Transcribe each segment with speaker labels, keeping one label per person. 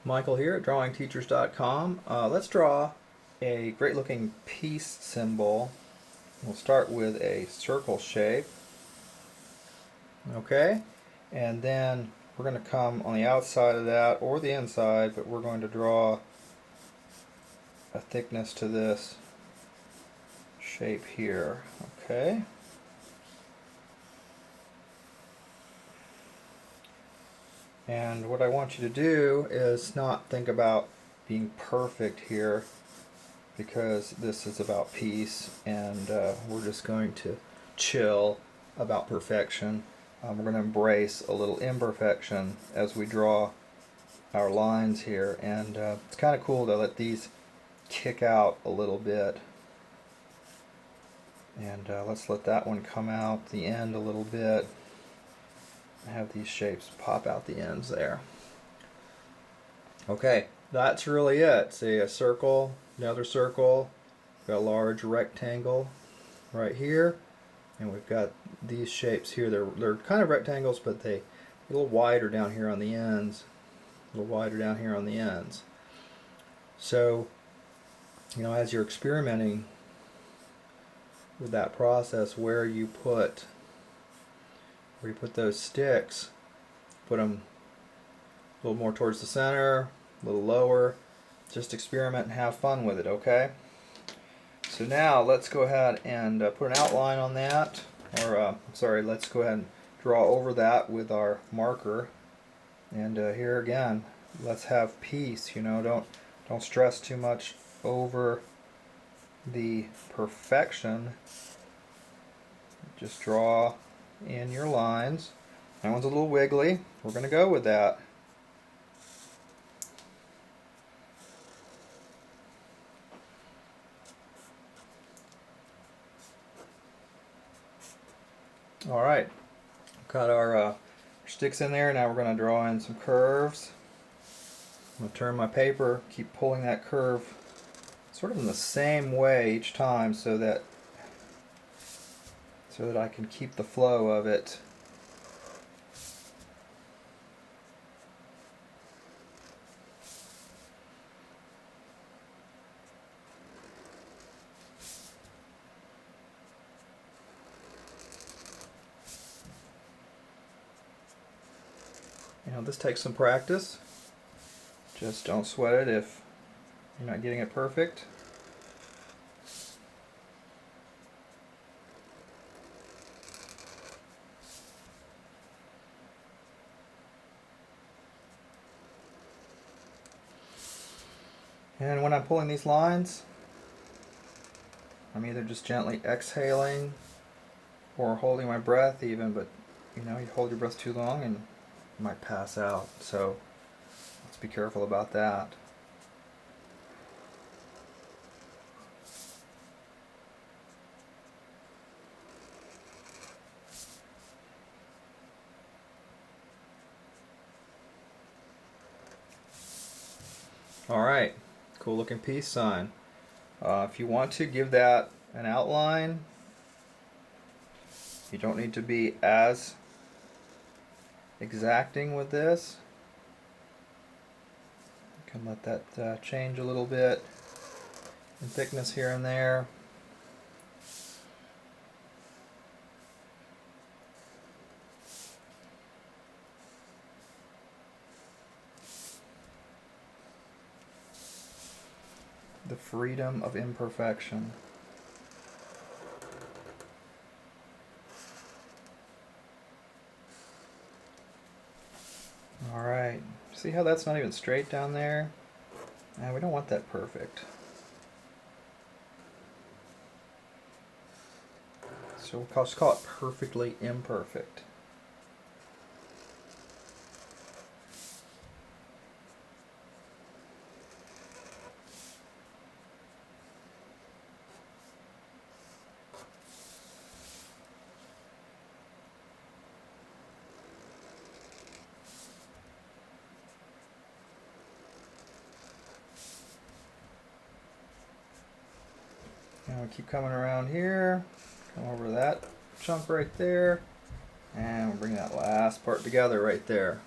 Speaker 1: Michael here at drawingteachers.com. Let's draw a great looking peace symbol. We'll start with a circle shape. Okay, and then we're going to come on the outside of that or the inside, but we're going to draw a thickness to this shape here. Okay. And what I want you to do is not think about being perfect here, because this is about peace, and we're just going to chill about perfection. We're going to embrace a little imperfection as we draw our lines here, and it's kind of cool to let these kick out a little bit. And let's let that one come out the end a little bit. Have these shapes pop out the ends there. Okay, that's really it. See, a circle, another circle, got a large rectangle right here, and we've got these shapes here. They're kind of rectangles, but they a little wider down here on the ends. A little wider down here on the ends. So, as you're experimenting with that process, where you put those sticks, put them a little more towards the center, a little lower. Just experiment and have fun with it, okay? So now let's go ahead and put an outline on that, or sorry, let's go ahead and draw over that with our marker. And here again, let's have peace. Don't stress too much over the perfection. Just draw in your lines. That one's a little wiggly. We're going to go with that. Alright, got our sticks in there. Now we're going to draw in some curves. I'm going to turn my paper, keep pulling that curve sort of in the same way each time so that I can keep the flow of it. This takes some practice. Just don't sweat it if you're not getting it perfect. And when I'm pulling these lines, I'm either just gently exhaling or holding my breath even, but you hold your breath too long and you might pass out. So let's be careful about that. Alright, cool looking peace sign. If you want to give that an outline, you don't need to be as exacting with this. You can let that change a little bit in thickness here and there. The freedom of imperfection. Alright, see how that's not even straight down there? And we don't want that perfect. So we'll just call it perfectly imperfect. Now we keep coming around here, come over that chunk right there, and we'll bring that last part together right there.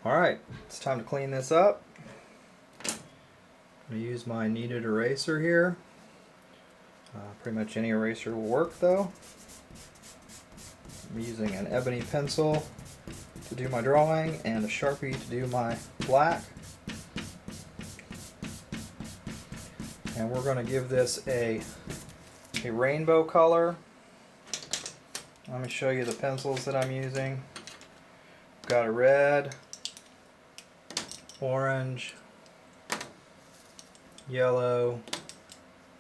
Speaker 1: Alright, it's time to clean this up. I'm going to use my kneaded eraser here. Pretty much any eraser will work though. I'm using an ebony pencil to do my drawing and a Sharpie to do my black. And we're going to give this a rainbow color. Let me show you the pencils that I'm using. I've got a red, orange, yellow,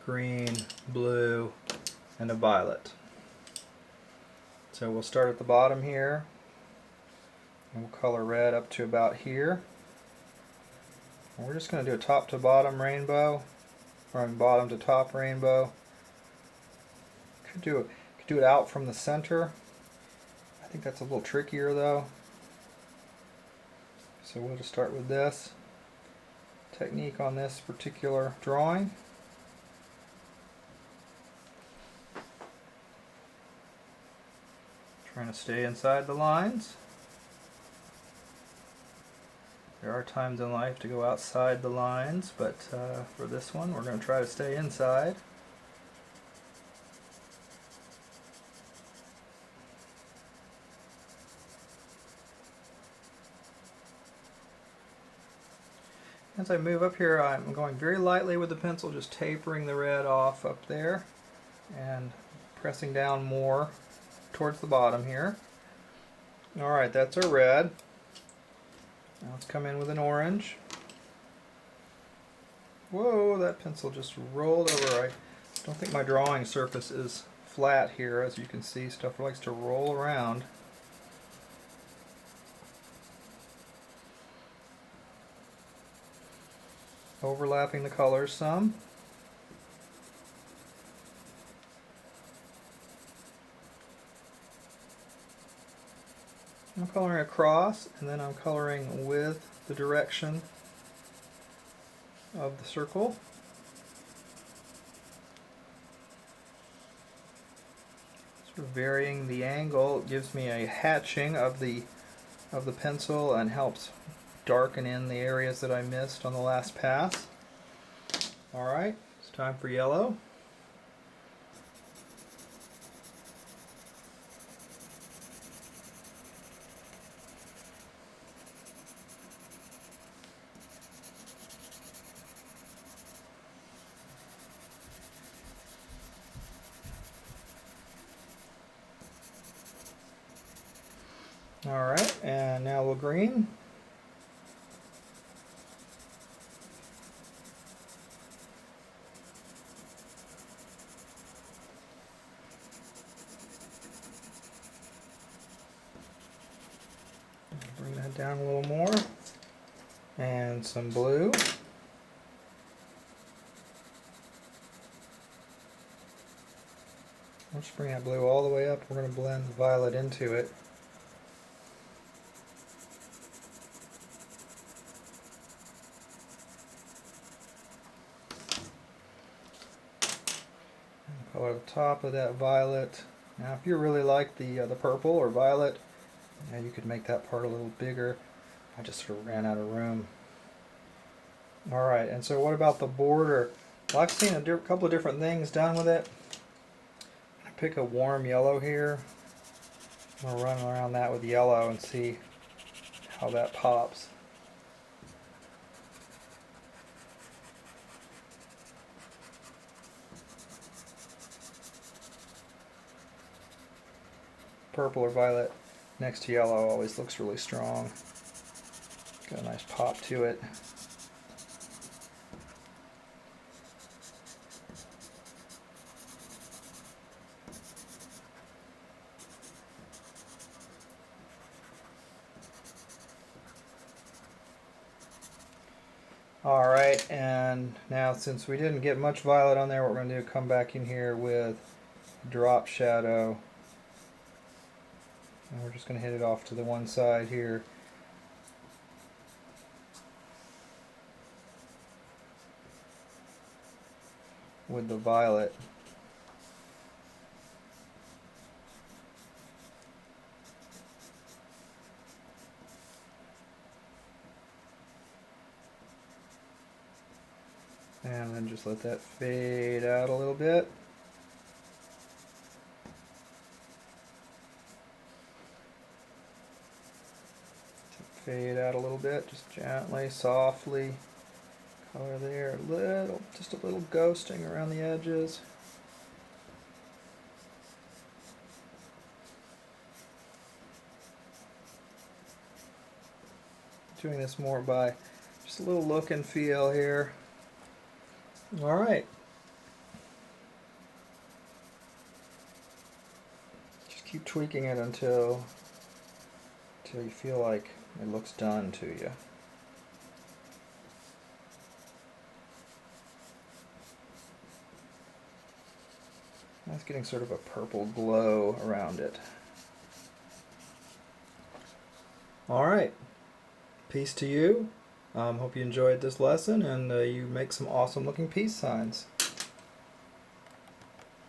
Speaker 1: green, blue, and a violet. So we'll start at the bottom here, and we'll color red up to about here. And we're just going to do a top to bottom rainbow, or bottom to top rainbow. Could do it out from the center. I think that's a little trickier though. So we'll just start with this technique on this particular drawing. Trying to stay inside the lines. There are times in life to go outside the lines, but for this one we're going to try to stay inside. As I move up here, I'm going very lightly with the pencil, just tapering the red off up there and pressing down more towards the bottom here. Alright, that's our red. Now let's come in with an orange. Whoa, that pencil just rolled over. I don't think my drawing surface is flat here. As you can see, stuff likes to roll around. Overlapping the colors some. I'm coloring across, and then I'm coloring with the direction of the circle. Sort of varying the angle gives me a hatching of the pencil and helps darken in the areas that I missed on the last pass. Alright, it's time for yellow. Alright, and now we'll green. Bring that down a little more. And some blue. I'll just bring that blue all the way up. We're going to blend the violet into it. Color the top of that violet. Now if you really like the purple or violet, you could make that part a little bigger. I just sort of ran out of room. Alright, and so what about the border? Well, I've seen a couple of different things done with it. I pick a warm yellow here. I'm going to run around that with yellow and see how that pops. Purple or violet next to yellow always looks really strong. Got a nice pop to it. Alright, and now since we didn't get much violet on there, what we're going to do is come back in here with drop shadow. And we're just going to hit it off to the one side here. With the violet. And then just let that fade out a little bit. Fade out a little bit, just gently, softly. Color there, just a little ghosting around the edges. Doing this more by just a little look and feel here. All right. Just keep tweaking it until you feel like it looks done to you. That's getting sort of a purple glow around it. All right. Peace to you. Hope you enjoyed this lesson and you make some awesome looking peace signs.